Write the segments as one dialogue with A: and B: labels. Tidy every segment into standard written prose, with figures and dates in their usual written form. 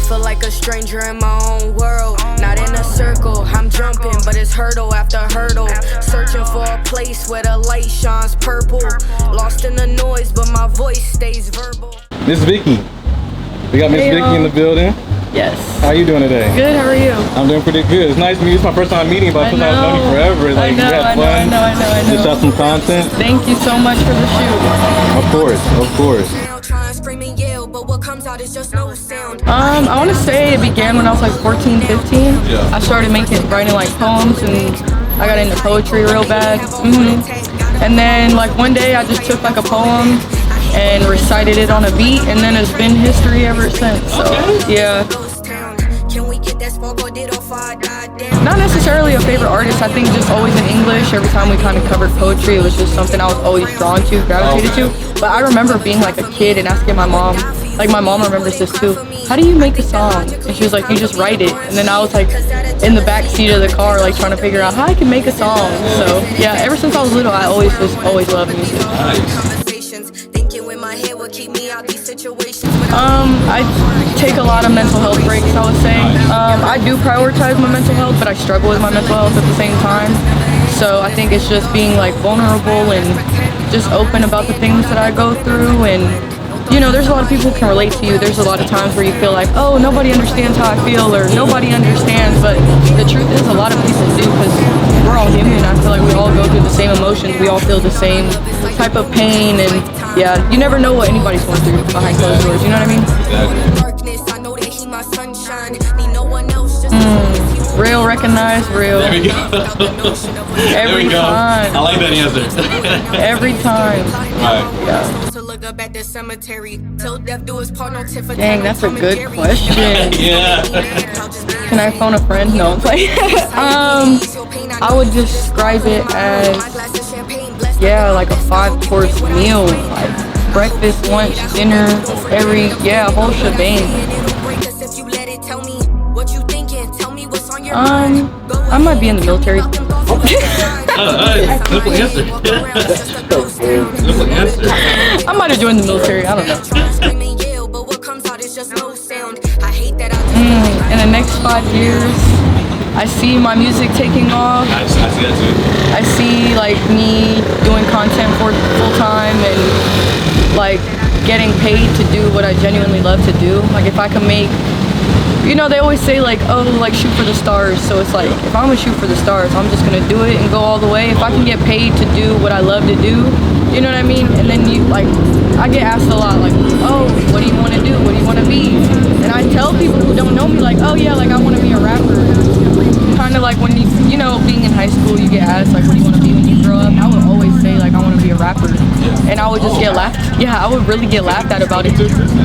A: feel like a stranger in my own world. Not in a circle, I'm jumping, but it's hurdle after hurdle. Searching for a place where the light shines purple. Lost in the noise, but my voice stays verbal.
B: Miss Vicky. We got Miss Vicky in the building.
C: Yes.
B: How you doing today?
C: Good, how are you?
B: I'm doing pretty good. It's nice to meet you. It's my first time meeting, but I feel like I've known you forever. Like, we had fun.
C: I know.
B: You shot some content.
C: Thank you so much for the shoot.
B: Of course.
C: I want to say it began when I was like 14, 15.
B: Yeah.
C: I started writing like poems, and I got into poetry real bad. And then like one day I just took like a poem and recited it on a beat, and then it's been history ever since. So yeah. Not necessarily a favorite artist. I think just always in English. Every time we kind of covered poetry, it was just something I was always drawn to, gravitated to. But I remember being like a kid and asking my mom, like my mom remembers this too, how do you make a song? And she was like, you just write it. And then I was like in the back seat of the car, like trying to figure out how I can make a song. So yeah, ever since I was little, I always loved music. I take a lot of mental health breaks, I would say. I do prioritize my mental health, but I struggle with my mental health at the same time. So I think it's just being like vulnerable and just open about the things that I go through. And you know, there's a lot of people who can relate to you. There's a lot of times where you feel like, oh, nobody understands how I feel, or nobody understands. But the truth is, a lot of people do, because we're all human. I feel like we all go through the same emotions. We all feel the same type of pain, and yeah, you never know what anybody's going through behind closed doors. You know what I mean? Real, recognize, real.
B: There we go.
C: Every time.
B: I like that answer.
C: Every time.
B: Right.
C: Yeah. Dang, that's a good question.
B: Yeah.
C: Can I phone a friend? No, I'm playing. I would describe it as, yeah, like a 5-course meal. Like breakfast, lunch, dinner, whole shebang. I might be in the military.
B: Simple answer. Simple answer.
C: I might have joined the military. I don't know. In the next 5 years, I see my music taking off.
B: I see that too.
C: I see like me doing content for full time and like getting paid to do what I genuinely love to do. Like if I can make, you know, they always say like, oh, like shoot for the stars. So it's like, if I'm gonna shoot for the stars, I'm just gonna do it and go all the way. If I can get paid to do what I love to do, you know what I mean? And then you like, I get asked a lot like, oh, what do you want to do? What do you want to be? And I tell people who don't know me like, oh yeah, like I want to be a rapper. Kind of like when you know, being in high school, you get asked like, what do you want to be when you grow up? I would always say like, I want to be a rapper. And I would just get laughed. Yeah, I would really get laughed at about it.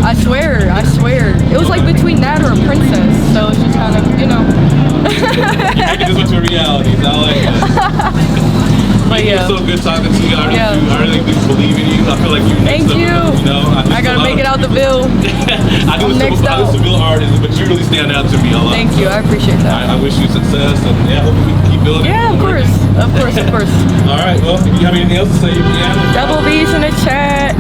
C: I swear. It was like between that or a princess. So it's just kind of, you know.
B: Making this into a reality. I like that.
C: But yeah.
B: It's so good talking to you. I really do believe in you. I feel like you.
C: Thank you.
B: You know,
C: I gotta make it out the Ville.
B: I do a Seville artist, but you really stand out to me a lot.
C: Thank you. I appreciate that.
B: I wish you success, and yeah, hopefully we can keep building.
C: Yeah, of course. Of course.
B: All right. Well, if you have anything else to say, you can.
C: Double B's in the chat.